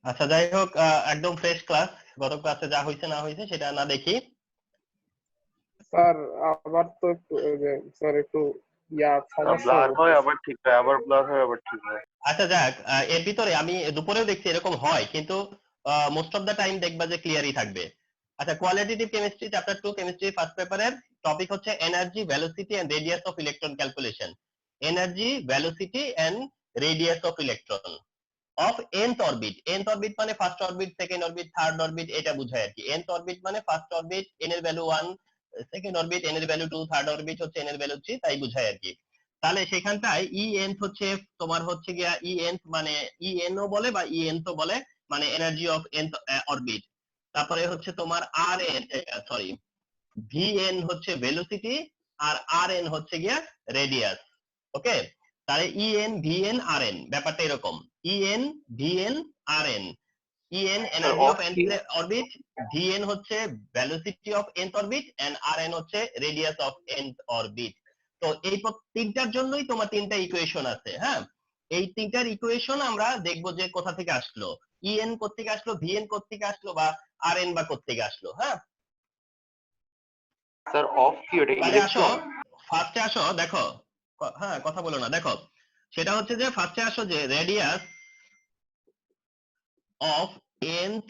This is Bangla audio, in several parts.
আচ্ছা, যাই হোক, একদম ফ্রেশ ক্লাস। গত ক্লাসে যা হয়েছে না হয়েছে সেটা না দেখি। স্যার আবার তো একটু স্যার একটু সমস্যা ব্লার হয় করতেছে। আবার ঠিক হয়, আবার ব্লার হয় আবার ঠিক হয়। আচ্ছা যাক, এর ভিতরে আমি দুপুরেও দেখছি এরকম হয়, কিন্তু মোস্ট অফ দা টাইম দেখবা যে ক্লিয়ারই থাকবে। আচ্ছা, qualitative chemistry chapter 2 chemistry first পেপারের টপিক হচ্ছে energy, velocity and radius of electron calculation. Energy, velocity and radius of electron of nth orbit. nth orbit মানে first orbit, second orbit, third orbit, এটা বোঝায় আর কি। nth অরবিট মানে ফার্স্ট অরবিট n এর ভ্যালু 1, সেকেন্ড অরবিট n এর ভ্যালু 2, থার্ড অরবিট হচ্ছে n এর ভ্যালু 3, তাই বোঝায় আর কি। তাহলে সেখানটায় nth হচ্ছে তোমার হচ্ছে গিয়া nth মানে en ও বলে বা en তো বলে, মানে এনার্জি অফ nth অরবিট। তারপরে হচ্ছে তোমার rn, সরি, vn হচ্ছে ভেলোসিটি, আর rn হচ্ছে গিয়া রেডিয়াস। ওকে, তাহলে en vn rn ব্যাপারটা এরকম। en vn rn, en energy of nth orbit, vn হচ্ছে velocity of nth orbit, and rn হচ্ছে রেডিয়াস অফ nth অরবিট। তো এই তিনটার জন্যই তোমার তিনটা ইকুয়েশন আছে। হ্যাঁ, এই তিনটার ইকুয়েশন আমরা দেখবো যে কোথা থেকে আসলো, en কোত্থেকে আসলো, vn কোত্থেকে আসলো, বা rn বা কোত্থেকে আসলো। হ্যাঁ, স্যার অফ কি ওটা? তাহলে আসো, ইলেকট্রন? ফার্স্টে আসো, দেখো, হ্যাঁ কথা বলো না, দেখো সেটা হচ্ছে যে ফার্স্টে আসো যে radius of nth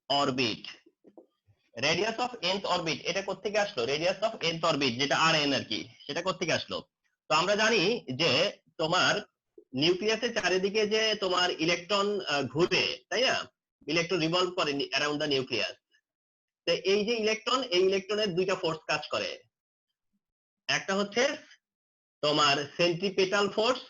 orbit. Radius of nth orbit এটা কোত্থেকে আসলো? রেডিয়াস অফ nth অরবিট যেটা rn আর কি, সেটা কোত্থেকে আসলো? তো আমরা জানি যে তোমার নিউক্লিয়াসের চারিদিকে যে তোমার ইলেকট্রন ঘুরে, তাই না? ইলেকট্রন রিভলভ করে অ্যারাউন্ড দ্য নিউক্লিয়াস। তো এই যে ইলেকট্রন, এই ইলেকট্রনের দুইটা ফোর্স কাজ করে। একটা হচ্ছে তোমার সেন্ট্রিপেটাল ফোর্স,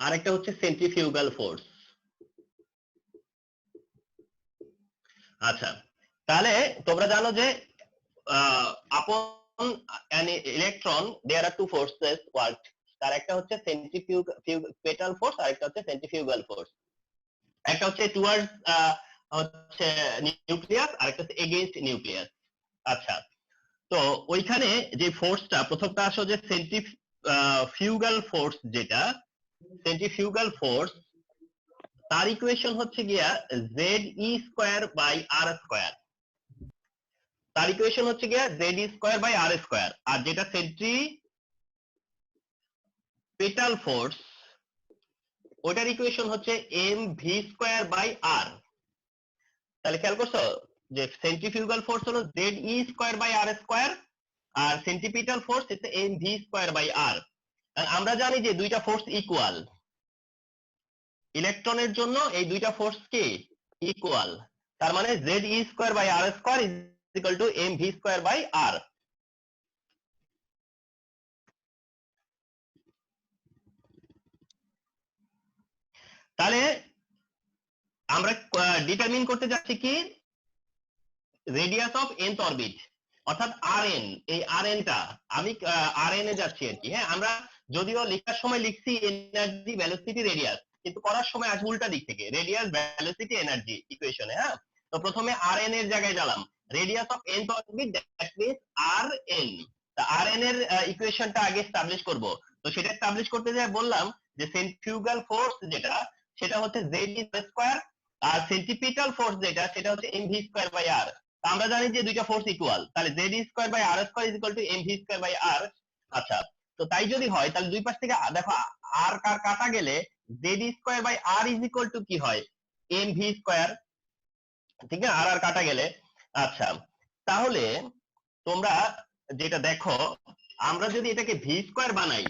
আরেকটা হচ্ছে সেন্ট্রিফিউগাল ফোর্স। আচ্ছা, তাহলে তোমরা জানো যে আপন an electron there are two forces worked, তার একটা হচ্ছে সেন্ট্রিফিউগাল ফোর্স আর একটা হচ্ছে সেন্ট্রিফিউগাল ফোর্স। একটা হচ্ছে টুয়ার্ডস হচ্ছে নিউক্লিয়াস, আর একটা হচ্ছে এগেইনস্ট নিউক্লিয়াস। আচ্ছা, তো ওইখানে যে ফোর্সটা প্রথমটা আসো যে সেন্ট্রিফিউগাল ফোর্স, যেটা সেন্ট্রিফিউগাল ফোর্স, তার ইকুয়েশন হচ্ছে গিয়া ZE² / R²। তার ইকুয়েশন হচ্ছে গিয়া ZE² / R²। আর যেটা সেন্ট্রিপেটাল ফোর্স, ওটার ইকুয়েশন হচ্ছে mv²/r। তাহলে খেয়াল করছো যে সেন্ট্রিফিউগাল ফোর্স হলো ZE²/R², আর সেন্ট্রিপিটাল ফোর্স হচ্ছে mv²/r। আমরা জানি যে দুইটা ফোর্স ইকুয়াল, ইলেকট্রনের জন্য এই দুইটা ফোর্স কি ইকুয়াল। তার মানে ZE²/R² = mv²/r। তাহলে আমরা ডিটারমিন করতে যাচ্ছি কি রেডিয়াস অফ nth অরবিট, অর্থাৎ rn। এই rn টা আমি rn এ যাচ্ছি আর কি। হ্যাঁ, আমরা যদিও লেখার সময় লিখছি এনার্জি, ভেলোসিটি, রেডিয়াস, কিন্তু করার সময় আসবে উল্টা দিক থেকে, রেডিয়াস, ভেলোসিটি, এনার্জি ইকুয়েশনে। হ্যাঁ, তো প্রথমে rn এর জায়গায় গেলাম, radius of nth orbit, that means rn। তা rn এর ইকুয়েশনটা আগে এস্টাবলিশ করব। তো সেটা এস্টাবলিশ করতে যায় বললাম যে সেন্ট্রিফিউগাল ফোর্স যেটা, সেটা হচ্ছে ZE², আর সেন্ট্রিপিটাল ফোর্স যেটা, সেটা হচ্ছে mv²/r। আমরা জানি যে দুইটা ফোর্স ইকুয়াল, তাহলে ZE²/R² = mv²/r। আচ্ছা, তো তাই যদি হয় তাহলে দুই পাশ থেকে দেখো আর কাটা গেলে ZE²/R কি হয়? mv²। ঠিক না, আর কাটা গেলে। আচ্ছা, তাহলে তোমরা যেটা দেখো, আমরা যদি এটাকে v² বানাই,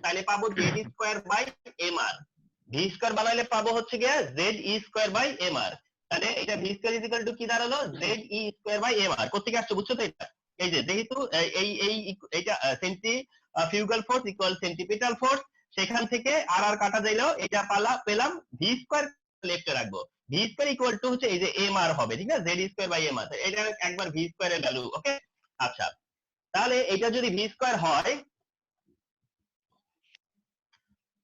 তাহলে পাবো ZE²/mr। v² বানাইলে পাবো হচ্ছে গিয়ে ZE²/mr। তাহলে এটা v² কি দাঁড়ালো? ZE²/mr। কোথেকে আসছে বুঝছো তো? এটা এই যে যেহেতু এইটা centrifugal force equal centripetal force, সেখান থেকে আর কাটা দিলো, এটা পেলাম v² লেফটে রাখবো। v² হচ্ছে এই যে mr হবে, ঠিক আছে, ZE²/mr। এটা একবার v² এর ভ্যালু। ওকে, আচ্ছা, তাহলে এটা যদি v² হয়,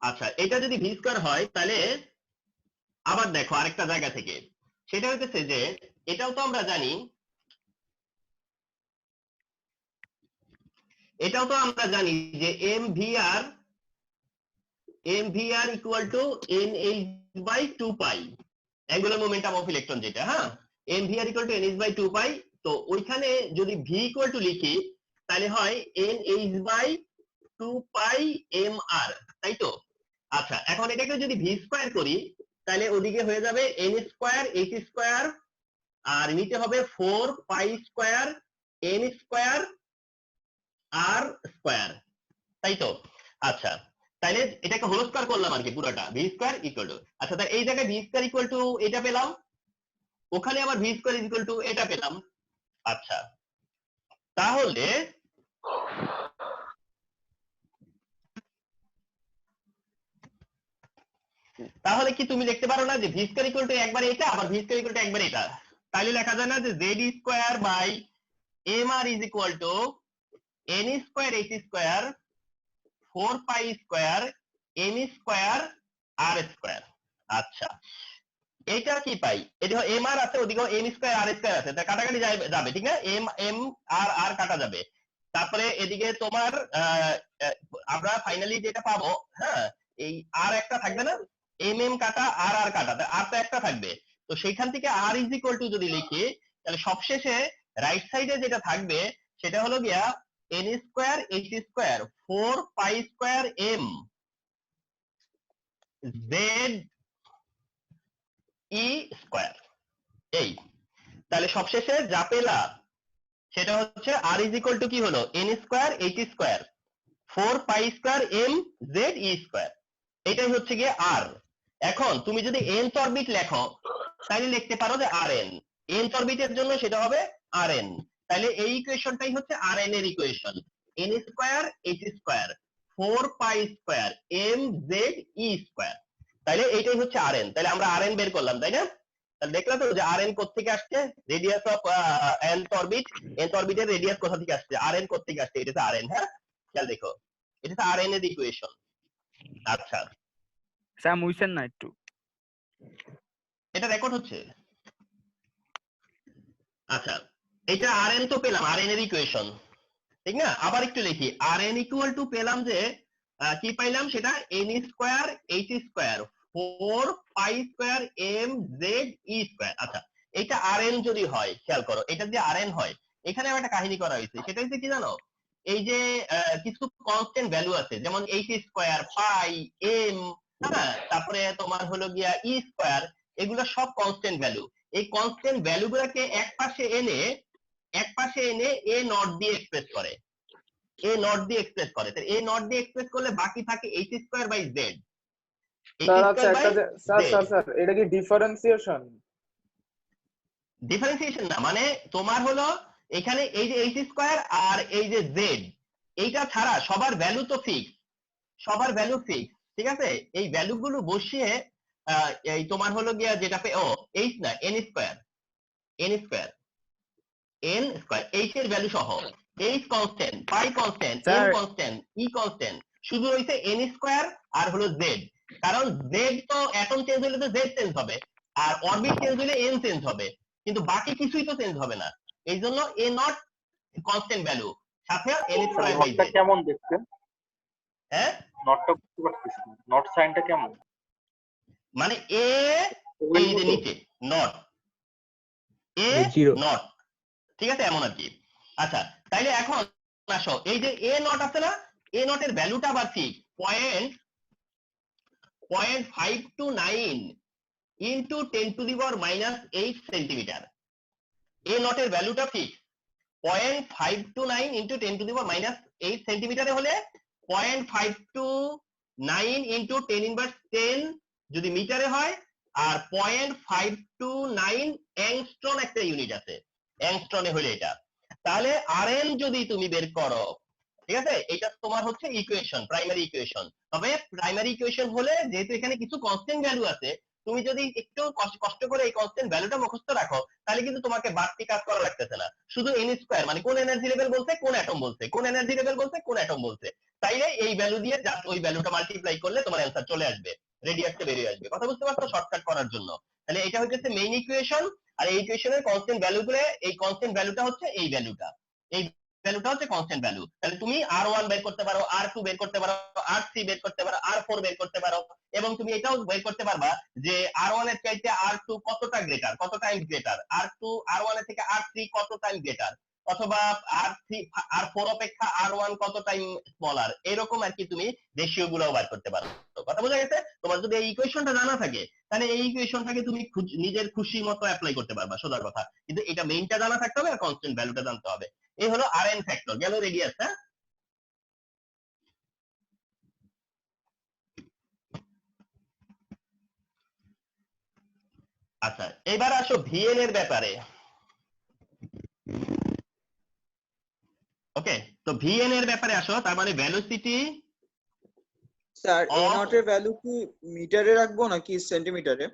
আচ্ছা এটা যদি v² হয়, তাহলে আবার দেখো আরেকটা জায়গা থেকে, সেটা হইতেছে যে এটাও তো আমরা জানি এটাও তো আমরা জানি যে mvr equal to nh by 2 pi angular momentum of electron যেটা, হ্যাঁ, mvr equal to nh by 2 pi. তো ওইখানে যদি v ইকুয়াল টু লিখি তাহলে হয় nh বাই 2 পাই mr, তাই তো? আচ্ছা, এখন এটাকে যদি v স্কয়ার করি তাহলে ওদিকে হয়ে যাবে n স্কয়ার h স্কয়ার আর নিচে হবে 4 pi square n square r square, তাই তো? আচ্ছা, তাহলে এটাকে হোল স্কয়ার করলাম আর কি পুরোটা, v স্কয়ার ইকুয়াল টু, আচ্ছা তাহলে এই জায়গায় v স্কয়ার ইকুয়াল টু এটা পেলাম, ওখানে আবার v স্কয়ার ইকুয়াল টু এটা পেলাম। আচ্ছা, তাহলে তাহলে কি তুমি দেখতে পারো না যে v স্কয়ার ইকুয়াল টু একবার এটা আবার v স্কয়ার ইকুয়াল টু একবার এটা, তাহলে লেখা যায় না যে z square by mr is equal to n square h square 4 pi square m square r square. আচ্ছা, এটা কি পাই, এটা mr আছে ওদিকে m স্কয়ার r স্কয়ার আছে, তা কাটাকাটি যাবে ঠিক না, m আর r কাটা যাবে। তারপরে এদিকে তোমার আমরা ফাইনালি যেটা পাবো, হ্যাঁ, এই r একটা থাকবে না, m কাটা r কাটা, r তো একটা থাকবে, তো সেইখান থেকে r ইজ ইকুয়াল টু যদি লিখি তাহলে সবশেষে রাইট সাইডে যেটা থাকবে সেটা হলো গিয়া n square h square 4 pi square m z e square, এই তাহলে সবশেষে যা পেলাম সেটা হচ্ছে r ইজ ইকুয়াল টু কি হলো n square h square 4 pi square m z e square, এটাই হচ্ছে গিয়ে r। এখন তুমি যদি nth অরবিট লেখো তাহলে লিখতে পারো যে rn, nth অরবিটের জন্য সেটা হবে rn, তাহলে এই ইকুয়েশনটাই হচ্ছে rn এর equation, n square h square 4 pi square m z e square, তাহলে এইটাই হচ্ছে rn। তাহলে আমরা rn বের করলাম, তাই না? তাহলে দেখলা তো যে rn কোথা থেকে আসছে, রেডিয়াস অফ nth অরবিটের রেডিয়াস কোথা থেকে আসছে, rn কোথা থেকে আসছে, এটা তো rn, হ্যাঁ, খেয়াল দেখো এটা তো rn এর ইকুয়েশন। আচ্ছা স্যার মুইছেন না একটু, এটা রেকর্ড হচ্ছে। আচ্ছা, এটা rn তো পেলাম, rn এর ইকুয়েশন, ঠিক না? আবার একটু লিখি, rn ইকুয়াল টু পেলাম যে কি পাইলাম সেটা n square h square 4 pi square m z e square. আচ্ছা, এটা rn যদি হয়, খেয়াল করো এটা যদি rn হয়, এখানে একটা কাহিনী করা হয়েছে, সেটা হচ্ছে কি জানো, এই যে কিছু কনস্ট্যান্ট ভ্যালু আছে যেমন h স্কয়ার পাই m, হ্যাঁ, তারপরে তোমার হলো গিয়া e স্কয়ার, এগুলো সব কনস্ট্যান্ট ভ্যালু। এই কনস্ট্যান্ট ভ্যালু গুলোকে এক পাশে এনে a নট দিয়ে এক্সপ্রেস করে, a নট দিয়ে এক্সপ্রেস করে, তাহলে a নট দিয়ে এক্সপ্রেস করলে বাকি থাকে h square by z। Sir আচ্ছা একটা স্যার এটা কি ডিফারেন্সিয়েশন? ডিফারেন্সিয়েশন না, মানে তোমার হলো এখানে এই যে h স্কয়ার আর এই যে z, এইটা ছাড়া সবার ভ্যালু তো ফিক্স, সবার ভ্যালু ফিক্স, ঠিক আছে? এই ভ্যালু গুলো বসিয়ে এই তোমার হলো গিয়া যেটা h না n স্কয়ার h এর ভ্যালু সহ h constant, pi constant, n sir constant, e constant, শুধু হইছে n স্কয়ার আর হলো z, কারণ z তো অ্যাটম চেঞ্জ হলে তো z চেঞ্জ হবে আর অরবিট চেঞ্জ হলে n চেঞ্জ হবে, কিন্তু বাকি কিছুই তো চেঞ্জ হবে না, এই জন্য a নট কনস্ট্যান্ট ভ্যালু, সাথে n স্কয়ার বাই z। নটটা কেমন দেখতে? হ্যাঁ, নটটা বুঝতে পারতেছি না, নট সাইনটা কেমন? মানে a এই যে নিচে নট, a নট, ঠিক আছে, এমন আর কি। আচ্ছা, তাইলে এখন আসো এই যে a নট আছে না, a নট এর ভ্যালুটা আবার ঠিক 0.529 into 10 to the power -8 centimetre, a not এর ভ্যালুটা ঠিক 0.529 ইনটু 10 টু দি পাওয়ার -8 সেন্টিমিটারে হলে 0.529 ইনটু 10 ইনভার্স 10 যদি মিটারে হয়, আর 0.529 অ্যাংস্ট্রম একটা ইউনিট আছে, অ্যাংস্ট্রমে হলে এটা, তাহলে rn যদি তুমি বের করো, ঠিক আছে, এটা তোমার হচ্ছে ইকুয়েশন, প্রাইমারি ইকুয়েশন। তবে প্রাইমারি ইকুয়েশন হলে যেহেতু এখানে কিছু কনস্ট্যান্ট ভ্যালু আছে, তুমি যদি একটু কষ্ট করে এই কনস্ট্যান্ট ভ্যালুটা মুখস্থ রাখো তাহলে কিন্তু তোমাকে বাড়তি কাজ করা লাগতেছে না, শুধু n স্কয়ার মানে কোন এনার্জি লেভেল বলছে, কোন অ্যাটম বলছে, কোন এনার্জি লেভেল বলছে, কোন অ্যাটম বলছে, তাইলে এই ভ্যালু দিয়ে জাস্ট ওই ভ্যালুটা মাল্টিপ্লাই করলে তোমার অ্যানসার চলে আসবে, রেডিয়াসটা বেরিয়ে আসবে। কথা বুঝতে পারছো, শর্টকাট করার জন্য। তাহলে এটা হচ্ছে মেইন ইকুয়েশন, আর এই ইকুয়েশনের কনস্ট্যান্ট ভ্যালুগুলো, এই কনস্ট্যান্ট ভ্যালুটা হচ্ছে এই ভ্যালুটা, এই ভ্যালুটা হচ্ছে কনস্ট্যান্ট ভ্যালু। তাহলে তুমি R1 বের করতে পারো, R2 বের করতে পারো, R3 বের করতে পারো, R4 বের করতে পারো, এবং তুমি এটাও বের করতে পারবা যে R1 এর চাইতে R2 কতটা গ্রেটার, কত টাইম গ্রেটার, R2 R1 এর থেকে R3 কত টাইম গ্রেটার, অথবা R3 R4 অপেক্ষা R1 কত টাইম স্মলার, এরকম আর কি তুমি রেশিও গুলো বার করতে পারো। কথা বোঝা গেছে? তোমার যদি এই ইকুয়েশনটা জানা থাকে তাহলে এই ইকুয়েশনটাকে তুমি নিজের খুশি মতো অ্যাপ্লাই করতে পারবা, সোজার কথা। কিন্তু এটা মেইনটা জানা থাকতে হবে আর কনস্ট্যান্ট ভ্যালুটা জানতে হবে। এই হলো Rn ফ্যাক্টর, গেল রেডিয়াস। হ্যাঁ, আচ্ছা এবার আসো Vn এর ব্যাপারে। ওকে, তো Vn এর ব্যাপারে আসো, তার মানে velocity sir A of not এর ভ্যালু কি মিটারে রাখবো নাকি সেন্টিমিটারে?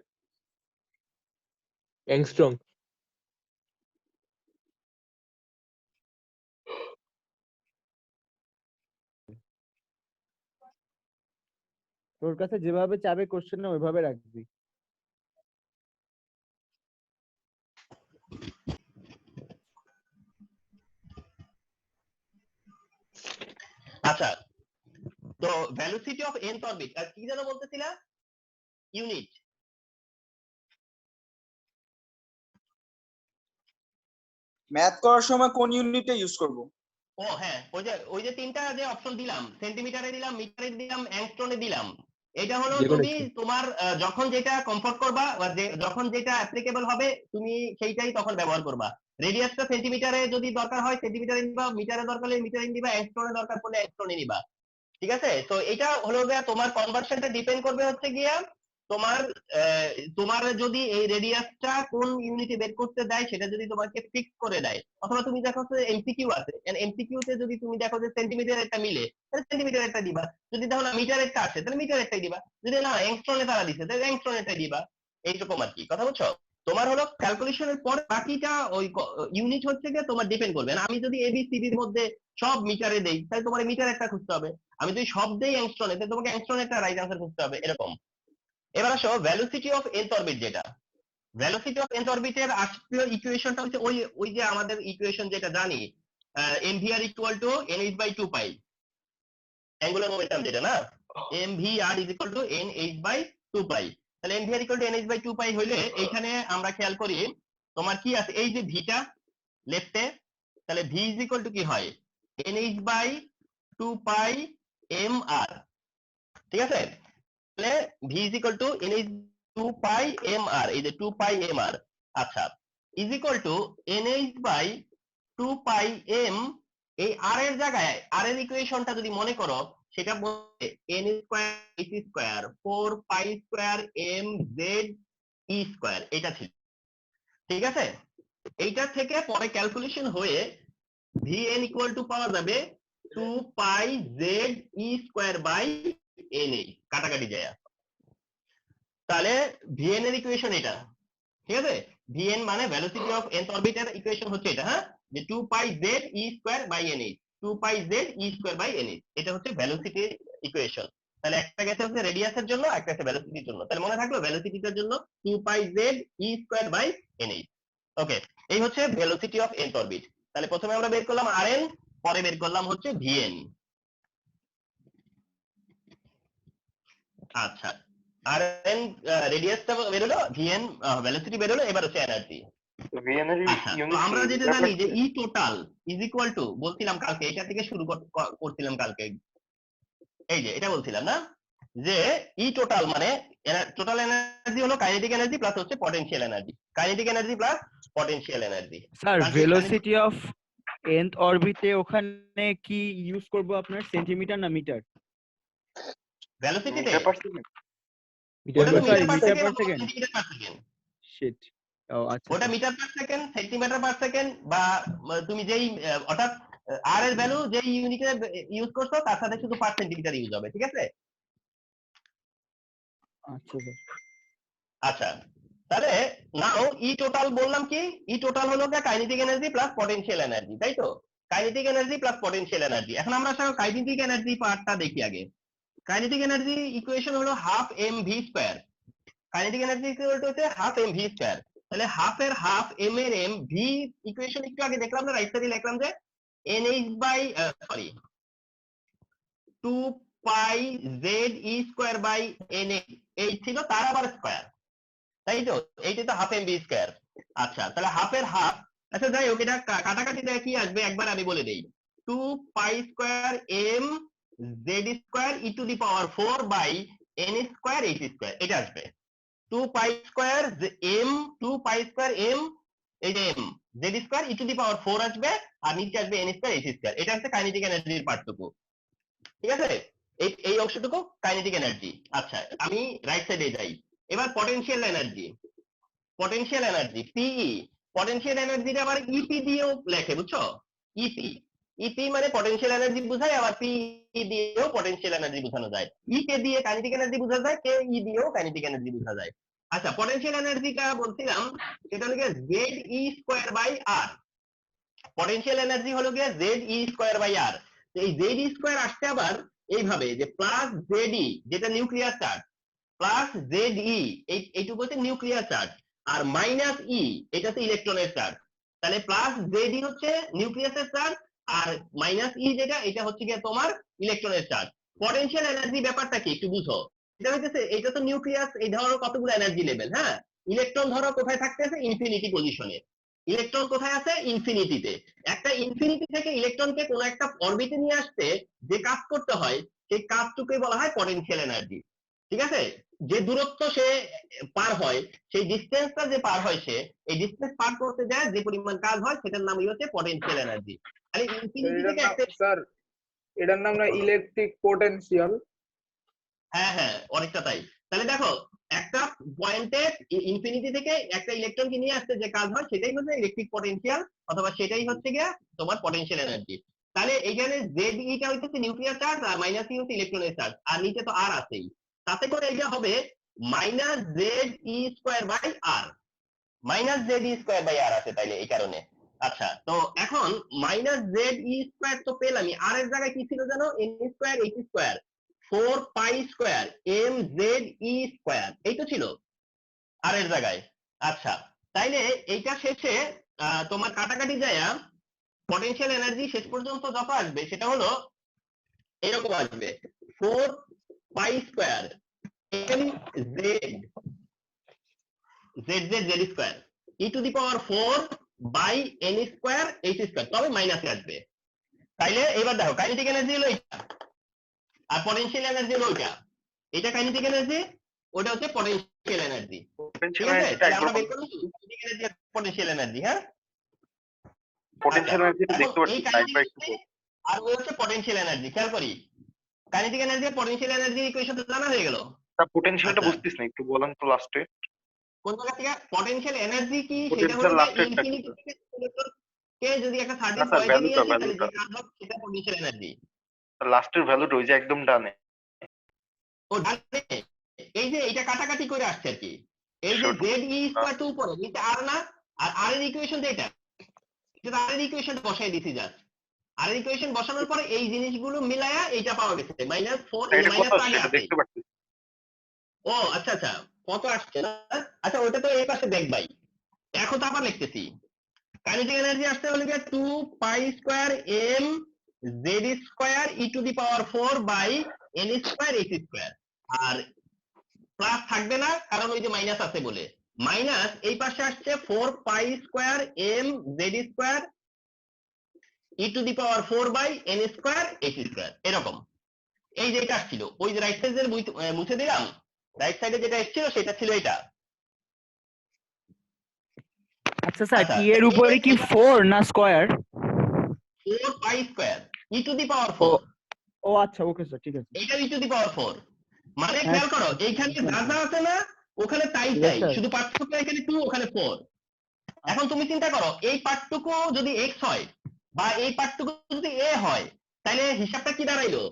অ্যাংস্ট্রম। তোর কাছে যেভাবে চাবে কোশ্চেন না ওইভাবে রাখবি। আচ্ছা, তো ভেলোসিটি অফ nth অরবিট আর কি যেন বলতেছিলা, ইউনিট। ম্যাথ করার সময় কোন ইউনিটটা ইউজ করব? ও হ্যাঁ, ওই যে তিনটা যে অপশন দিলাম, সেন্টিমিটারে দিলাম, মিটারে দিলাম, অ্যাংস্ট্রনে দিলাম, এটা হলো যেকোনো তুমি একটা। তোমার যখন যেটা কমফোর্ট করবা বা যখন যেটা অ্যাপ্লিকেবল হবে তুমি সেইটাই তখন ব্যবহার করবা। রেডিয়াসটা সেন্টিমিটারে যদি দরকার হয় সেন্টিমিটারে নিবা, মিটারে দরকার হলে মিটারে নিবা, অ্যাংস্ট্রনে দরকার পড়লে অ্যাংস্ট্রনে নিবা। ঠিক আছে? তো এটা হলো গিয়া তোমার কনভার্সনটা ডিপেন্ড করবে হচ্ছে গিয়া তোমার তোমার যদি এই রেডিয়াসটা কোন ইউনিটে বের করতে দেয় সেটা যদি তোমাকে ফিক্স করে দেয়, অথবা তুমি দেখো যে এমসিকিউ আছে, এমসিকিউ তে যদি তুমি দেখো যে সেন্টিমিটার একটা মিলে তাহলে সেন্টিমিটার একটা দিবা, যদি দেখো না মিটার একটা আছে তাহলে মিটার একটাই দিবা, যদি না অ্যাংস্ট্রনে তারা দিছে তাহলে অ্যাংস্ট্রনে একটা দিবা। এইরকম আর কি, কথা বুঝছো? তোমার হলো ক্যালকুলেশনের পর বাকিটা ওই ইউনিট হচ্ছে গিয়ে তোমার ডিপেন্ড করবে। আমি যদি এবিসিডির মধ্যে সব মিটারে দেই তাহলে তোমার মিটার একটা খুঁজতে হবে, আমি যদি সব দেই অ্যাংস্ট্রনে তাহলে তোমাকে অ্যাংস্ট্রনে একটা রাইট আনসার খুঁজতে হবে, এরকম। এবার আসো ভেলোসিটি অফ nth অরবিট, যেটা ভেলোসিটি অফ nth অরবিটের আসলে ইকুয়েশনটা হচ্ছে ওই যে আমাদের ইকুয়েশন যেটা জানি, mvr ইকুয়াল টু nh/2 পাই, অ্যাঙ্গুলার মোমেন্টাম যেটা না, mvr is equal two nh/2 পাই। তাহলে mvr ইকুয়াল টু nh/2 পাই হইলে এইখানে আমরা খেয়াল করি তোমার কি আছে, এই যে ভিটা লেফটে, তাহলে v ইজ ইকুয়াল টু কি হয়, nh/2 পাই mr। ঠিক আছে? তাহলে v is equal two nh/2 pi mr, এই যে 2 পাই mr। আচ্ছা, is equal two nh/2 pi m, এই r এর জায়গায় r এর ইকুয়েশনটা যদি মনে করো সেটা বলতে n square h square 4 pi square m z e square, এটা ছিল। ঠিক আছে? এইটা থেকে পরে ক্যালকুলেশন হয়ে vn ইকুয়াল টু পাওয়া যাবে 2 pi z e square by na, কাটাকাটি যায়। তাহলে vn এর ইকুয়েশন এটা। ঠিক আছে? vn মানে ভেলোসিটি অফ nth অরবিটের ইকুয়েশন হচ্ছে এটা, হ্যাঁ, যে 2 pi z e square by na, 2 pi z e square by na, এটা হচ্ছে ভেলোসিটির ইকুয়েশন। তাহলে একটা গেছে হচ্ছে রেডিয়াসের জন্য, একটা গেছে ভেলোসিটির জন্য। তাহলে মনে থাকলো ভেলোসিটিটার জন্য 2 pi z e square by na। Okay, এই হচ্ছে ভেলোসিটি অফ nth অরবিট। তাহলে প্রথমে আমরা বের করলাম rn, পরে বের করলাম হচ্ছে vn। আচ্ছা, rn রেডিয়াসটা বের হলো, vn ভেলোসিটি বের হলো, এবার হচ্ছে এনার্জি। vn এর আচ্ছা, তো ইউনিট আমরা কি যেটা মিটার জানি পার যে second? E total is equal two, বলছিলাম কালকে, এটা থেকে শুরু করছিলাম কালকে, এই যে এটা বলছিলাম না, যে ই টোটাল মানে টোটাল এনার্জি হলো কাইনেটিক এনার্জি প্লাস হচ্ছে potential energy, kinetic energy plus potential energy. Sir velocity of nth অরবিটে ওখানে কি ইউজ করব, আপনার সেন্টিমিটার না মিটার? ভেলোসিটিতে মিটার পার সেকেন্ড? ওটা তো sorry, metre per metre per second, second. Centimetre per second, shit. ও আচ্ছা ওটা sir. Metre per second, centimetre per second, বা তুমি যেই অর্থাৎ আর এর ভ্যালু যেই ইউনিটে ইউজ করছো তার সাথে শুধু পার সেন্টিমিটার ইউজ হবে। ঠিক আছে? আচ্ছা স্যার। আচ্ছা, তাহলে নাও ই টোটাল বললাম কি, ই টোটাল হলো kinetic energy plus potential energy, তাই তো? Kinetic energy plus potential energy. এখন আমরা কাইনেটিক এনার্জি পার্টটা দেখি আগে। কাইনেটিক এনার্জি ইকুয়েশন হলো half M V square. Kinetic energy equal to হচ্ছে হাফ এম ভি স্কয়ার। তাহলে হাফ এর হাফ, এম এর এম, ভি ইকুয়েশন একটু আগে দেখলাম না, রাইট সাইডে লিখলাম যে NH by sorry 2 pi Z E square by NH এই ছিল তার আবার স্কয়ার, তাই তো? এইটা তো হাফ এমবি স্কয়ার। আচ্ছা তাহলে হাফের হাফ, আচ্ছা যাই হোক এটা কাটাকাটি দেয় কি আসবে একবার আমি বলে দেই, 2 pi square M Z square E to the power 4 by N square H square, এটা আসবে 2 pi square M 2 pi square M এই যে M Z square E to the power 4 আসবে, আর নিচে আসবে এন স্কয়ার এইচ স্কয়ার। এটা হচ্ছে কাইনেটিক এনার্জির পার্টটুকু, ঠিক আছে? এই অংশটুকু কাইনেটিক এনার্জি। আচ্ছা আমি রাইট সাইডে যাই, এবার potential energy. Potential energy PE, potential energy আবার ইপি দিয়েও লেখে, বুঝছো? ইপি, ইপি মানে পটেনশিয়াল এনার্জি বোঝায়, আবার পিই দিয়েও পটেনশিয়াল এনার্জি বোঝানো যায়। ইকে দিয়ে কাইনেটিক এনার্জি বোঝা যায়, কে ই দিয়েও কাইনেটিক এনার্জি বোঝা যায়। আচ্ছা পটেনশিয়াল এনার্জিটা বলছিলাম সেটা হলো Z E square by R. Potential energy হলো গিয়ে Z E square by R. এই জেড ই স্কয়ার আসছে আবার এইভাবে যে প্লাস জেড ই যেটা nuclear charge, plus Z E এইটুকু হচ্ছে নিউক্লিয়ার চার্জ, আর মাইনাস ই এটা হচ্ছে ইলেকট্রনের চার্জ। তাহলে প্লাস জেড ই হচ্ছে নিউক্লিয়াসের চার্জ, আর মাইনাস ই যেটা এটা হচ্ছে গিয়ে তোমার ইলেকট্রনের চার্জ। পটেনশিয়াল এনার্জি ব্যাপারটা কি একটু বুঝো। এটা হচ্ছে এটা তো নিউক্লিয়াস, এই ধরো কতগুলো এনার্জি লেভেল, হ্যাঁ? ইলেকট্রন ধরো কোথায় থাকতেছে, ইনফিনিটি পজিশনে। ইলেকট্রন কোথায় আছে, ইনফিনিটিতে। একটা ইনফিনিটি থেকে ইলেকট্রনকে কোনো একটা অরবিটে নিয়ে আসতে যে কাজ করতে হয় সেই কাজটুকুই বলা হয় পটেনশিয়াল এনার্জি, ঠিক আছে? যে দূরত্ব সে পার হয়, সেই ডিসটেন্সটা যে পার হয় সে, এই ডিসটেন্স পার করতে যায় যে পরিমাণ কাজ হয় সেটার নামই হচ্ছে পটেনশিয়াল এনার্জি। তাহলে ইনফিনিটি থেকে একটা, স্যার এটার নাম না ইলেকট্রিক পোটেনশিয়াল। হ্যাঁ হ্যাঁ অনেকটা তাই। তাহলে দেখো একটা পয়েন্টে ইনফিনিটি থেকে একটা ইলেকট্রনকে নিয়ে আসতে যে কাজ হয় সেটাই হচ্ছে ইলেকট্রিক পটেনশিয়াল, অথবা সেটাই হচ্ছে গিয়া তোমার পটেনশিয়াল এনার্জি। তাহলে এইখানে জেড ইটা হচ্ছে নিউক্লিয়ার চার্জ, আর মাইনাস ই হচ্ছে ইলেকট্রনের চার্জ, আর নিচে তো আর আছেই। তাতে করে এটা হবে minus Z E square by R, minus Z E square by R আছে তাইলে এই কারণে। আচ্ছা তো এখন মাইনাস জেড ই স্কয়ার তো পেলামই, আর এর জায়গায় কি ছিল জানো, N square H square 4 pi square M Z E square, এই তো ছিল আর এর জায়গায়। আচ্ছা তাইলে এইটা শেষে তোমার কাটাকাটি যায় পটেনশিয়াল এনার্জি শেষ পর্যন্ত যত আসবে সেটা হলো এরকম আসবে 4 pi square M Z Z Z Z square E to the power 4 by N square H square, তবে মাইনাসে আসবে। তাইলে এবার দেখো কাইনেটিক এনার্জি হলো এটা, আর পটেনশিয়াল এনার্জি হলো ওইটা। এটা কাইনেটিক এনার্জি, ওটা হচ্ছে পটেনশিয়াল এনার্জি, ঠিক পটেনশিয়াল আছে? এনার্জিটা তাহলে একবার আমরা বের করলাম কাইনেটিক এনার্জি আর পটেনশিয়াল এনার্জি, হ্যাঁ? আচ্ছা পটেনশিয়াল এনার্জিটা এখন দেখতে এই পাচ্ছি না, কাইনেটিক একবার একটু এনার্জি আর ওই হচ্ছে পটেনশিয়াল এনার্জি, খেয়াল করি কাইনেটিক এনার্জি আর পটেনশিয়াল এনার্জি ইকুয়েশনটা জানা হয়ে গেল। পটেনশিয়ালটা আচ্ছা বুঝতেছ না, একটু বলেন তো লাস্টে। কোন জায়গা থেকে পটেনশিয়াল এনার্জি কি সেটা হলো পটেনশিয়াল যে লাস্টে একটা ইনফিনিটি থেকে কে যদি একটা না সার্টেন স্যার, পয়েন্টে নিয়ে ভ্যালুটা আসি তাহলে ভ্যালুটা যে কাজ হবে সেটা পটেনশিয়াল এনার্জি। লাস্টের ভ্যালুটা ওই যে একদম ডানে। ও জানে, এই যে এটা কাটাকাটি করে আসছে আর কি, এই যে সেটা জেড ই স্কয়ার টু উপরে নিচে আর না, আর আর এর ইকুয়েশন এটা, এটা আর এর ইকুয়েশন বসাই দিছি জাস্ট। আর এর ইকুয়েশন বসানোর পরে এই জিনিসগুলো মিলায়া এইটা পাওয়া গেছে -4, এই যে এটা কত মাইনাসটা আসছে আগে এটা আছে। দেখতে পাচ্ছি। ও আচ্ছা আচ্ছা কত আসছে না, আচ্ছা ওটা তো এই পাশে দেখবাই। এখন তো আবার লিখতেছি কাইনেটিক এনার্জি আসতে হলে গিয়ে 2 pi square M Z square E to the power 4 by N square H square, আর প্লাস থাকবে না কারণ ওই যে মাইনাস আছে বলে, মাইনাস এই পাশে আসছে 4 pi square M Z square E to the power 4 by N square H square, এরকম। এই যে এটা আসছিল ওই যে রাইট সাইডের মুছে দিলাম, রাইট সাইডে যেটা এসেছিল সেটা ছিল এটা। আচ্ছা স্যার, আচ্ছা টি এর উপরে কি 4 না square? 4 pi square E to the power of 4, ও আচ্ছা, ওকে স্যার, ঠিক আছে। এইটা ই টু দি পাওয়ার 4, মানে হ্যাঁ, খেয়াল করো এইখানে যা যা আছে না ওখানে তাই ঠিক তাই, আছে। শুধু পার্থক্য এখানে 2 ওখানে 4। এখন তুমি চিন্তা করো এই পার্টটুকু যদি x হয় বা এই পার্টটুকু যদি a হয় তাহলে হিসাবটা কি দাঁড়াইলো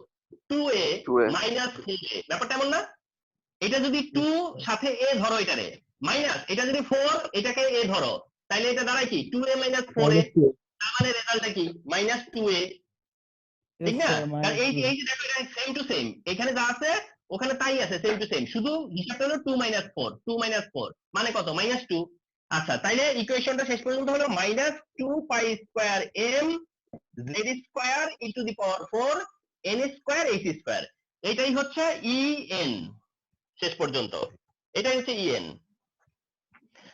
2a 2a মাইনাস 4a, ব্যাপারটা এমন না? এটা যদি 2 সাথে a ধরো এটারে, মাইনাস এটা যদি 4 এটাকে a ধরো, তাহলে এটা দাঁড়ায় কি 2a মাইনাস 4a, তার মানে রেজাল্টটা কি মাইনাস 2a, ঠিক না? কারণ এই এই যে দেখো এটা সেম টু সেম, এখানে যা আছে ওখানে তাই আছে, সেম টু সেম, শুধু হিসাবটা হলো 2 মাইনাস 4, 2 মাইনাস 4 মানে কত মাইনাস 2। আচ্ছা তাইলে ইকুয়েশনটা শেষ পর্যন্ত হলো -2 pi square M Z square E to the power 4 N square H square, এটাই হচ্ছে ইএন শেষ পর্যন্ত, এটাই হচ্ছে ইএন।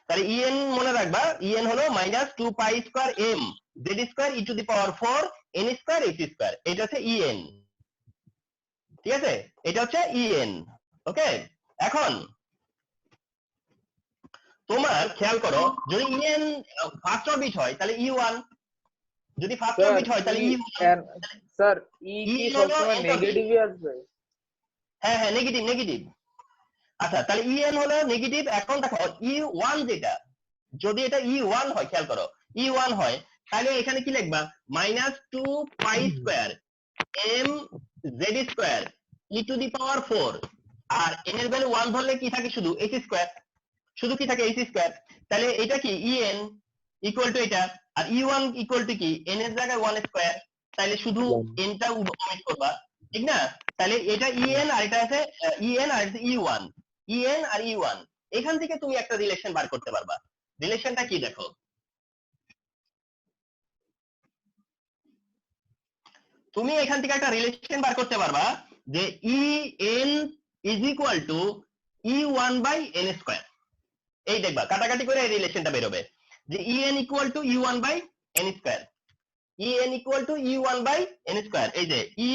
তাহলে ইএন মনে রাখবা, ইএন হলো minus 2 pi square M Z square E to the power 4 N square H square, এটা হচ্ছে ইএন। ঠিক আছে, এটা হচ্ছে ইএন। ওকে, এখন তোমার খেয়াল করো, যদি ইএন ফার্স্ট অরবিট হয় তাহলে ই1, যদি ফার্স্ট স্যার অরবিট হয় তাহলে ই ই1। স্যার ই কি ইএন হলো সবসময় এন্ট্রপি। নেগেটিভই আসবে? হ্যাঁ হ্যাঁ, নেগেটিভ নেগেটিভ। আচ্ছা, তাহলে ইএন হলো নেগেটিভ। এখন দেখো ই1 যেটা, যদি এটা ই1 হয়, খেয়াল করো ই1 হয়, তাহলে এখানে কি লিখবা, minus 2 pi square M Z square E to the power 4, আর এন এর ভ্যালু 1 ধরলে কি থাকে, শুধু এইচ স্কয়ার, শুধু কি থাকে এইচ স্কয়ার। তাহলে এটা কি ইএন ইকুয়াল টু এটা, আর ই1 ইকুয়াল টু কি এন এর জায়গায় 1 স্কয়ার, তাহলে শুধু এনটা ওমিট করবা, ঠিক না? তাহলে এটা ইএন আর এটা আছে ইএন আর এটা ই1, ইএন আর ই1, এখান থেকে তুমি একটা রিলেশন বার করতে পারবা। রিলেশনটা কি দেখো, তুমি এখান থেকে একটা রিলেশন বার করতে পারবা যে EN is equal to E one by N square. এই দেখবা কাটাকাটি করে এই রিলেশনটা বের হবে যে EN equal to E one by N square, EN equal to E one by N square. এই যে ই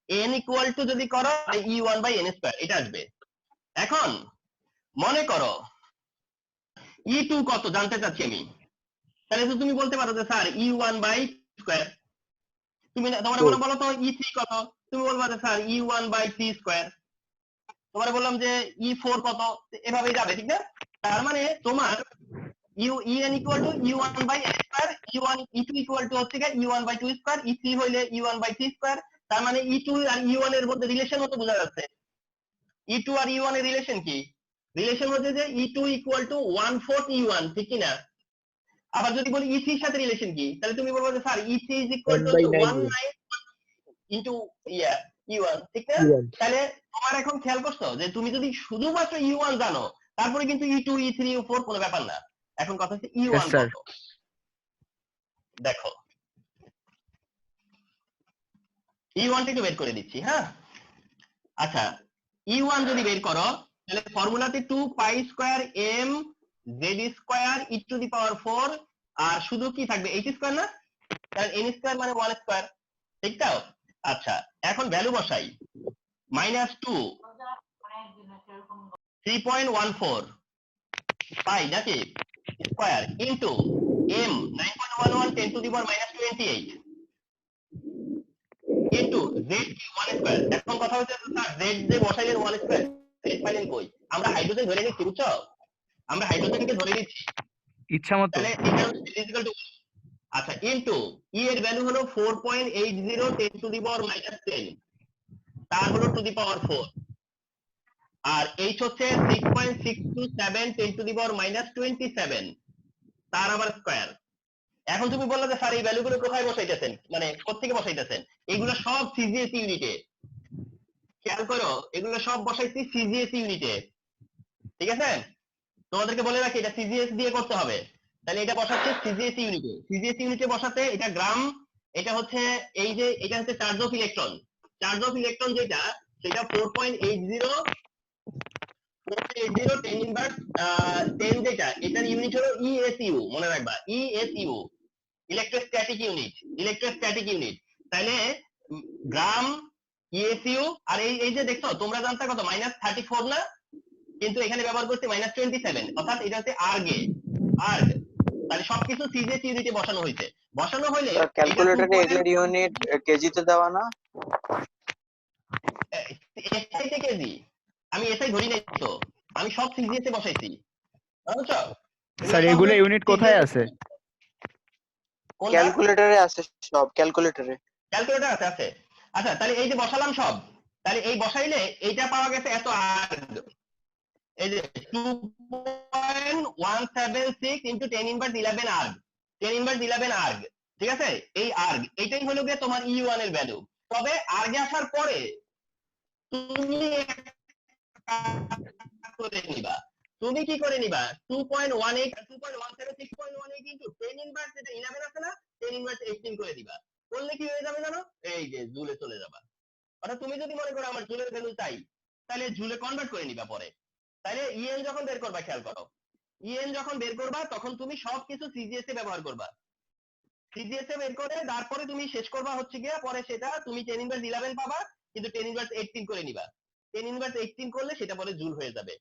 এন ইকুয়াল টু যদি করো ই1 বাই এন স্কয়ার, এটা আসবে। এখন মনে করো ই2 কত জানতে চাচ্ছি আমি, তাহলে তো তুমি বলতে পারো যে স্যার ই1 বাই স্কয়ার। তুমি তোমার মনে বলো তো ই3 কত, তুমি বলবা যে sir E one by C square. তোমার বললাম যে ই4 কত, এভাবেই যাবে, ঠিক না? তার মানে তোমার EN equal to E one by N square, E two equal to হচ্ছে ই1 বাই 2 স্কয়ার, ই3 হইলে ই1 বাই 3 স্কয়ার। তার মানে ই2 আর ই1 এর মধ্যে রিলেশন মতো বোঝা যাচ্ছে। ই2 আর ই1 এর রিলেশন কি? রিলেশন হচ্ছে যে ই2 ইকুয়াল টু 1/4 ই1, ঠিক কি না? আবার যদি বলি ই3 এর সাথে রিলেশন কি, তাহলে তুমি বলবে যে স্যার ই3 is equal to 1/9 into E one, ঠিক না? তাহলে তোমার এখন খেয়াল করছো যে তুমি যদি শুধুমাত্র ই1 জানো, তারপরে কিন্তু ই2 ই3 ই4 কোনো ব্যাপার না। এখন কথা হচ্ছে ই1 স্যার। কত, দেখো ই1টা একটু বের করে দিচ্ছি। হ্যাঁ, আচ্ছা, ই1 যদি বের করো তাহলে ফর্মুলাতে 2 pi square M Z square E to the power 4, আর শুধু কি থাকবে এইচ স্কয়ার না, কারণ এন স্কয়ার মানে 1 স্কয়ার, ঠিক তো? আচ্ছা, এখন ভ্যালু বসাই, মাইনাস 2 3.14 পাই নাকি square into M 9.11 10 to the power minus 28 into Z 1 square. এখন কথা হচ্ছে স্যার জেড যে বসাইলেন 1 স্কয়ার, জেড পাইলেন কই? আমরা হাইড্রোজেন ধরে নিচ্ছি, বুঝছো? আমরা হাইড্রোজেনকে ধরে নিচ্ছি, ইচ্ছা মতো। তাহলে এটা হচ্ছে ইকুয়াল টু, আচ্ছা, ইনটু ই এর ভ্যালু হলো 4.80 10 টু দি পাওয়ার মাইনাস 10, তার হলো two the power 4, R H হচ্ছে 6.627 10 টু দি পাওয়ার মাইনাস 27, তার আবার স্কয়ার। এখন তুমি বললে যে স্যার এই ভ্যালুগুলো কোথায় বসাইতেছেন, মানে কোত্থেকে বসাইতেছেন? এগুলো সব সিজিএস ইউনিটে, খেয়াল করো এগুলো সব বসাইছি সিজিএস ইউনিটে, ঠিক আছে? তোমাদেরকে বলে রাখি এটা সিজিএস দিয়ে করতে হবে। তাহলে এটা বসাচ্ছে সিজিএস ইউনিটে, সিজিএস ইউনিটে বসাতে এটা গ্রাম, এটা হচ্ছে এই যে এটা হচ্ছে charge of electron, charge of electron যেটা সেটা 4.80 10 ইনভার্স 10, যেটা এটার ইউনিট হলো ইএসইউ, মনে রাখবা ESU, electrostatic unit, electrostatic unit. তাহলে গ্রাম ইএসইউ, আর এই যে দেখছো তোমরা জানতা কত -34 না, কিন্তু এখানে ব্যবহার করছি -27, অর্থাৎ এটা হচ্ছে আর্গে, আর্গ। তাহলে সবকিছু সিজিএস ইউনিটে বসানো হয়েছে, বসানো হইলে ক্যালকুলেটরে এগুলোর ইউনিট কেজিতে দেওয়া না? এসআই তে কেজি, আমি এসআই ধরি নাই তো, আমি সব সিজিএস এ বসাইছি, বুঝছো? স্যার এগুলো ইউনিট কোথায় আছে? ক্যালকুলেটরে আছে সব, ক্যালকুলেটরে। ক্যালকুলেটর আছে আছে। আচ্ছা, তাহলে এই যে বসালাম সব, তাহলে এই বসাইলে এইটা পাওয়া গেছে এত আর্গ, এই যে 2.176 into 10 inverse 11 erg, 10 inverse 11 erg, ঠিক আছে? এই আর্গ এইটাই হলো গিয়ে তোমার ই1 এর ভ্যালু। তবে আর্গে আসার পরে তুমি করে নিবা, তুমি কি করে নিবা 2.18 2.17 6.18 ইনটু 10 ইনভার্স যেটা 11 আছে না, 10 ইনভার্স 18 করে দিবা, করলে কি হয়ে যাবে জানো, এই যে জুলে চলে যাবা। অর্থাৎ তুমি যদি মনে করো আমার জুলের ভ্যালু চাই, তাহলে জুলে কনভার্ট করে নিবা পরে। তাহলে ইএন যখন বের করবা, খেয়াল করো, ইএন যখন বের করবা তখন তুমি সবকিছু সিজিএস এ ব্যবহার করবা। সিজিএস এ বের করে তারপরে তুমি শেষ করবা হচ্ছে গিয়া, পরে সেটা তুমি 10^11 পাবা, কিন্তু 10^18 করে নিবা। 10^18 করলে সেটা পরে জুল হয়ে যাবে।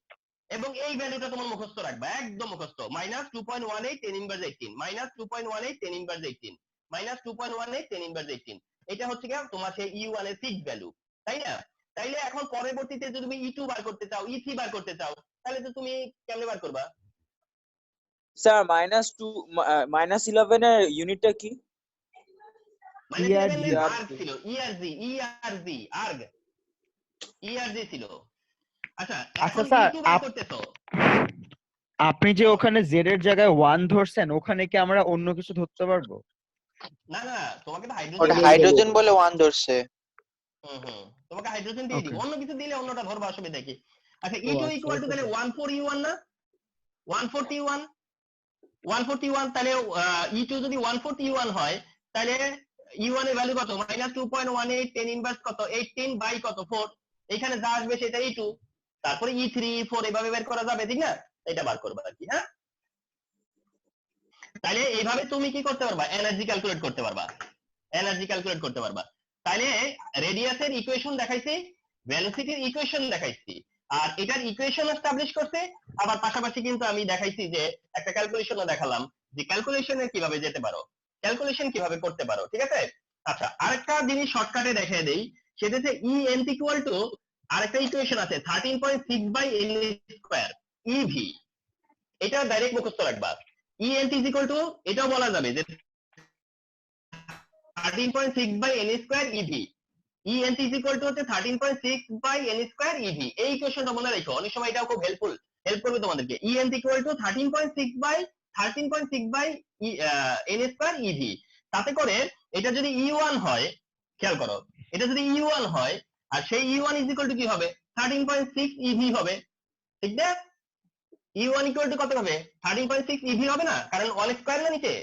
এবং এই ভ্যালুটা তোমার মুখস্থ রাখবা, একদম মুখস্থ, -2.18 10^18, -2.18 10^18, -2.18 10^18। এটা হচ্ছে গিয়া তোমার সেই E1 এর ফিক্সড ভ্যালু, তাই না? তাইলে এখন পরবর্তীতে যদি তুমি E2 বার করতে চাও, E3 বার করতে চাও, তাহলে তো তুমি কেমনে বার করবা? স্যার -11 এর ইউনিটটা কি? -11 এর ERG আর্গ ছিল, ERG ছিল। আচ্ছা, এখন স্যার, E2 বার করতেছো। আপনি যে ওখানে জেড এর জায়গায় 1 ধরছেন, ওখানে কি আমরা অন্য কিছু ধরতে পারবো? না না, তোমাকে তো ওটা হাইড্রোজেন হাইড্রোজেন বলে 1 ধরছে। তোমাকে হাইড্রোজেন দিয়ে দিব, Okay. অন্য কিছু দিলে অন্যটা ধরবা, অসুবিধা কি? আচ্ছা, ও, E2 আচ্ছা, ইকুয়াল টু আচ্ছা, তাহলে 14E1 না, 141 তাহলে E2 যদি 141 হয়, তাহলে E1 এর ভ্যালু কত? -2.18 10 ইনভার্স কত? 18 বাই কত? 4। এখানে যা আসবে সেটা E2, তারপরে E3 E4 এভাবে বের করা যাবে, ঠিক না? এটা বার করবা আর কি। হ্যাঁ, তাহলে এইভাবে তুমি কি করতে পারবা? এনার্জি ক্যালকুলেট করতে পারবা, তাহলে রেডিয়াসের ইকুয়েশন দেখাইছি, ভেলোসিটির ইকুয়েশন দেখাইছি, আর এটার ইকুয়েশন এস্টাবলিশ করতে, আবার পাশাপাশি কিন্তু আমি দেখাইছি যে একটা ক্যালকুলেশনও দেখালাম, যে ক্যালকুলেশনে কিভাবে যেতে পারো, ক্যালকুলেশন কিভাবে করতে পারো, ঠিক আছে? আচ্ছা, আরেকটা জিনিস শর্টকাটে দেখিয়ে দেই, সেটা হচ্ছে E n ইকুয়াল টু, আরেকটা ইকুয়েশন আছে 13.6/n², EV। এটা ডাইরেক্ট মুখস্থ রাখবা। ENT is equal to, এটাও বলা যাবে যে 13.6/n² EV। ENT is equal to হচ্ছে 13.6/n² EV। এই ইকুয়েশনটা মনে রাখো, অনেক সময় এটাও খুব হেল্প করবে তোমাদেরকে। ENT equal to 13.6/n² EV। তাতে করে এটা যদি E1 হয়, খেয়াল করো, এটা যদি E1 হয়, আর সেই E1 is equal to কি হবে? 13.6 EV হবে, ঠিক না? E1 equal to কত হবে? 13.6 EV হবে না, কারণ 1 স্কয়ার না নিচে।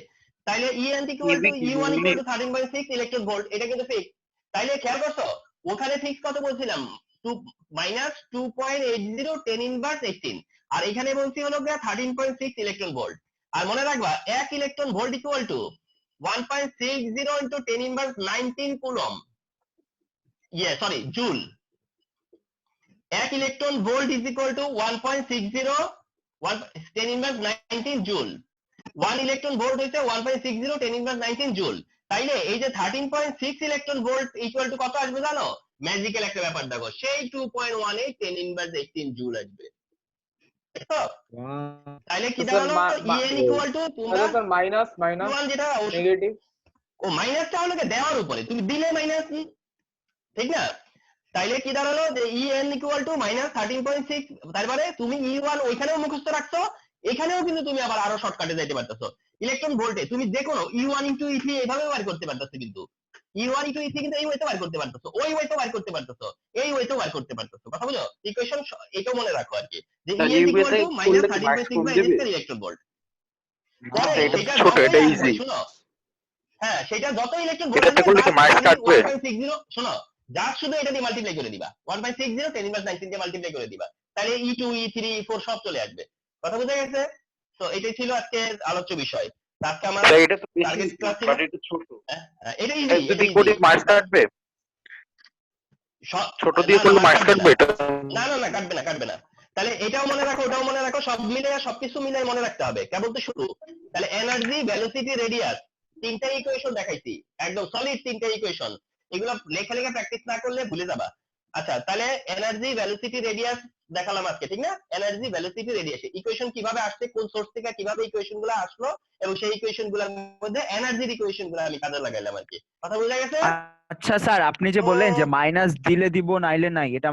তাইলে ENT equal to E1 equal to 13.6 electron volt, এটা কিন্তু ফিক্স। তাইলে খেয়াল করছো, ওখানে ফিক্স কত বলছিলাম? -2.80 10 ইনভার্স 18, আর এখানে বলছি হলো 13.6 ইলেকট্রন ভোল্ট। আর মনে রাখবা, 1 electron volt equal to 1.60 into 10 inverse 19 coulomb, joule. 1 electron volt is equal two 1.60 10 inverse 19 joule. 1 electron volt হইছে 1.60 10 ইনভার্স 19 জুল। তাইলে এই যে 13.6 ইলেকট্রন ভোল্ট ইকুয়াল টু কত আসবে জানো? ম্যাজিক্যাল একটা ব্যাপার দেখো, সেই 2.18 10 ইনভার্স 18 জুল আসবে। দেখো, তাইলে কি স্যার দাঁড়ালো? En ইকুয়াল টু, তোমরা স্যার মাইনাস Q1 যেটা নেগেটিভ। ও মাইনাসটা হলো দেওয়ার উপরে, তুমি দিলে মাইনাস, ঠিক না? তাইলে কি দাঁড়ালো যে En ইকুয়াল টু -13.6, তারপরে তুমি E1 ওইখানেও মুখস্থ রাখছো, এখানেও কিন্তু তুমি আবার আরো শর্টকাটে যাইতে পারতেছো। ইলেকট্রন ভোল্টে তুমি যে কোনো E1 ইনটু E3 এইভাবে বার করতে পারতেছো, কিন্তু E1 ইনটু E3 কিন্তু এই ওয়েতে বার করতে পারতেছো, ওই ওয়েতে বার করতে পারতেছো, এই ওয়েতে বার করতে পারতেছো, কথা বুঝো? ইকুয়েশন এটাও মনে রাখো আর কি, যে En equal to -13.6/n² electron volt. এটা তো সেটা ছোট, যতই এটা আসবে, ইজি। শুনো, হ্যাঁ, সেটা যত ইলেকট্রন ভোল্ট এটাতে করলে কি মার্কস কাটবে? 1.60, শোনো, জাস্ট শুধু এটা দিয়ে মাল্টিপ্লাই করে দিবা, 1.60 10 ইনভার্স 19 দিয়ে মাল্টিপ্লাই করে দিবা, তাহলে E2 E3 E4 সব চলে আসবে। কথা বুঝা গেছে? তো এটাই ছিল আজকের আলোচ্য বিষয়। আজকে আমার এটা তো বেশি টার্গেট ক্লাস ছিল, বাট এটা ছোট। এটা এটা ইজি, যদি করি মার্কস কাটবে? ছোট দিয়ে করলে মার্কস কাটবে এটা? না না না, কাটবে না। তাহলে এটাও মনে রাখো, ওটাও মনে রাখো, সব মিলে সবকিছু মিলে মনে রাখতে হবে, কেবল তো শুরু। তাহলে এনার্জি, ভেলোসিটি, রেডিয়াস, তিনটা ইকুয়েশন দেখাইছি, একদম সলিড তিনটা ইকুয়েশন। এগুলো লেখা লেখা প্র্যাকটিস না করলে ভুলে যাবা। আচ্ছা, তাহলে এনার্জি, ভেলোসিটি, রেডিয়াস দেখালাম আজকে, ঠিক না? এনার্জি, ভেলোসিটি, রেডিয়াস ইকুয়েশন কিভাবে আসছে, কোন সোর্স থেকে কিভাবে ইকুয়েশন গুলো আসলো, এবং সেই ইকুয়েশন গুলোর মধ্যে এনার্জির ইকুয়েশন গুলো আমি কাজে লাগাইলাম আর কি। কথা বোঝা গেছে? আচ্ছা স্যার, আপনি যে বললেন যে মাইনাস দিলে দিব নাইলে নাই, এটা